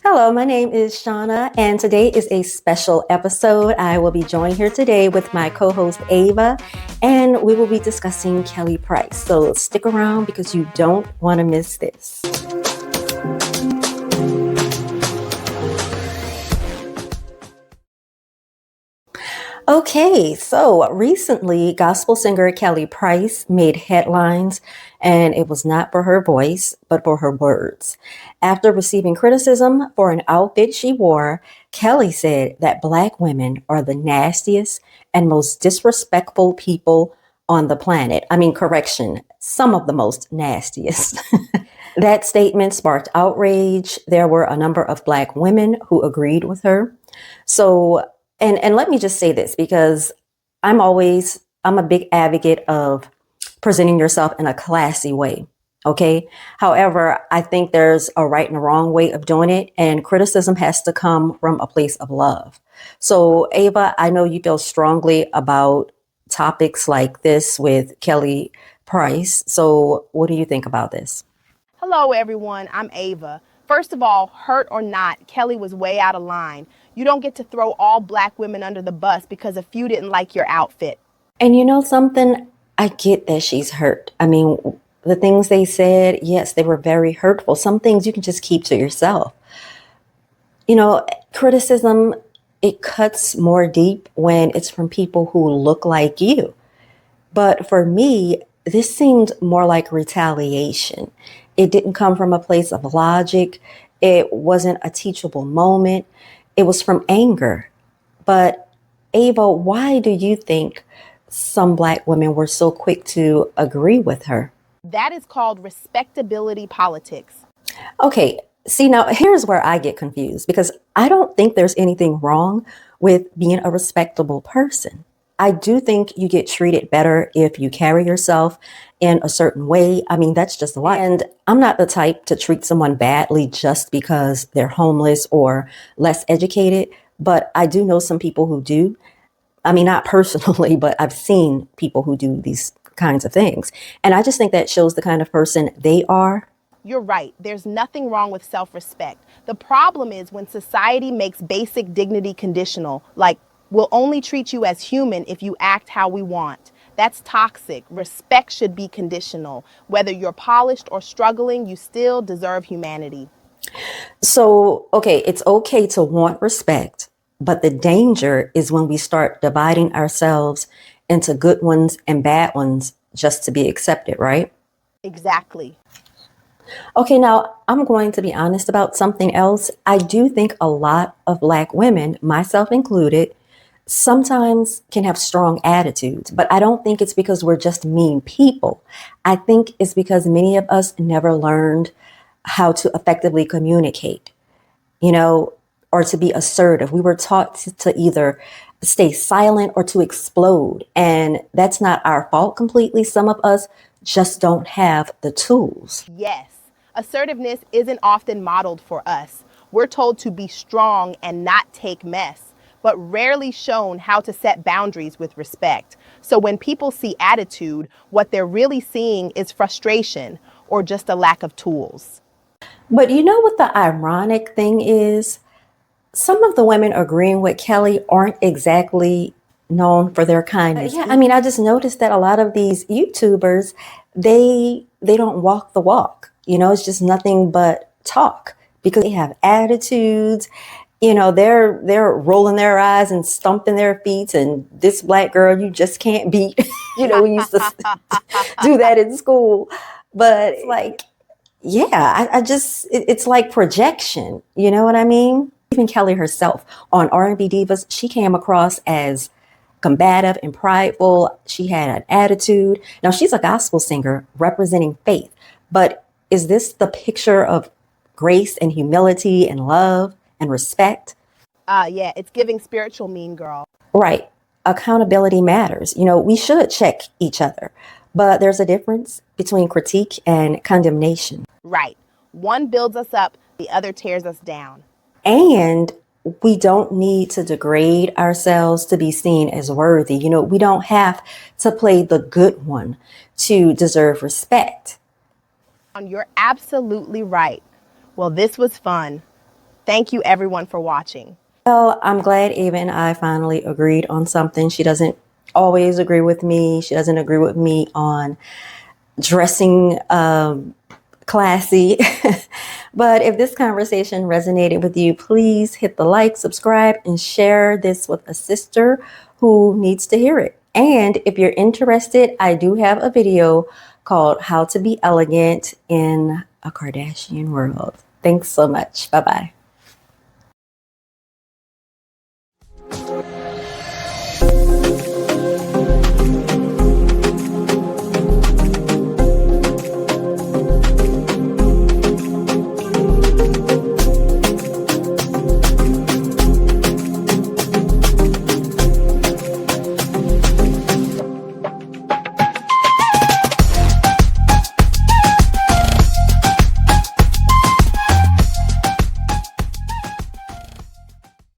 Hello, my name is Shauna, and today is a special episode. I will be joined here today with my co host Ava, and we will be discussing Kelly Price. So stick around because you don't want to miss this. Okay, so recently, gospel singer Kelly Price made headlines, and it was not for her voice, but for her words. After receiving criticism for an outfit she wore, Kelly said that Black women are the nastiest and most disrespectful people on the planet. I mean, correction, some of the most nastiest. That statement sparked outrage. There were a number of Black women who agreed with her. So, and let me just say this because I'm a big advocate of presenting yourself in a classy way. Okay. However, I think there's a right and a wrong way of doing it, and criticism has to come from a place of love. So, Ava, I know you feel strongly about topics like this with Kelly Price. So, what do you think about this? Hello, everyone. I'm Ava. First of all, hurt or not, Kelly was way out of line. You don't get to throw all Black women under the bus because a few didn't like your outfit. And you know something? I get that she's hurt. I mean, the things they said, yes, they were very hurtful. Some things you can just keep to yourself. You know, criticism, it cuts more deep when it's from people who look like you. But for me, this seemed more like retaliation. It didn't come from a place of logic. It wasn't a teachable moment. It was from anger. But Ava, why do you think some Black women were so quick to agree with her? That is called respectability politics. Okay, see, now here's where I get confused because I don't think there's anything wrong with being a respectable person. I do think you get treated better if you carry yourself in a certain way. I mean, that's just life. And I'm not the type to treat someone badly just because they're homeless or less educated, but I do know some people who do. I mean, not personally, but I've seen people who do these kinds of things. And I just think that shows the kind of person they are. You're right. There's nothing wrong with self-respect. The problem is when society makes basic dignity conditional, like, we'll only treat you as human if you act how we want. That's toxic. Respect should be conditional. Whether you're polished or struggling, you still deserve humanity. So, okay, it's okay to want respect, but the danger is when we start dividing ourselves into good ones and bad ones just to be accepted, right? Exactly. Okay, now I'm going to be honest about something else. I do think a lot of Black women, myself included, sometimes can have strong attitudes, but I don't think it's because we're just mean people. I think it's because many of us never learned how to effectively communicate, you know, or to be assertive. We were taught to either stay silent or to explode. And that's not our fault completely. Some of us just don't have the tools. Yes. Assertiveness isn't often modeled for us. We're told to be strong and not take mess, but rarely shown how to set boundaries with respect. So when people see attitude, what they're really seeing is frustration or just a lack of tools. But you know what the ironic thing is? Some of the women agreeing with Kelly aren't exactly known for their kindness. Yeah, I mean, I just noticed that a lot of these YouTubers, they don't walk the walk. You know, it's just nothing but talk because they have attitudes. You know, they're rolling their eyes and stomping their feet, and this Black girl you just can't beat. You know, we used to do that in school, but it's like, yeah, I just it's like projection. You know what I mean? Even Kelly herself on R&B Divas, she came across as combative and prideful. She had an attitude. Now she's a gospel singer representing faith, but is this the picture of grace and humility and love and respect? Yeah, it's giving spiritual mean girl. Right. Accountability matters. You know, we should check each other, but there's a difference between critique and condemnation. Right. One builds us up, the other tears us down. And we don't need to degrade ourselves to be seen as worthy. You know, we don't have to play the good one to deserve respect. You're absolutely right. Well, this was fun. Thank you everyone for watching. Well, I'm glad Ava and I finally agreed on something. She doesn't always agree with me. She doesn't agree with me on dressing classy. But if this conversation resonated with you, please hit the like, subscribe, and share this with a sister who needs to hear it. And if you're interested, I do have a video called How to Be Elegant in a Kardashian World. Thanks so much. Bye-bye.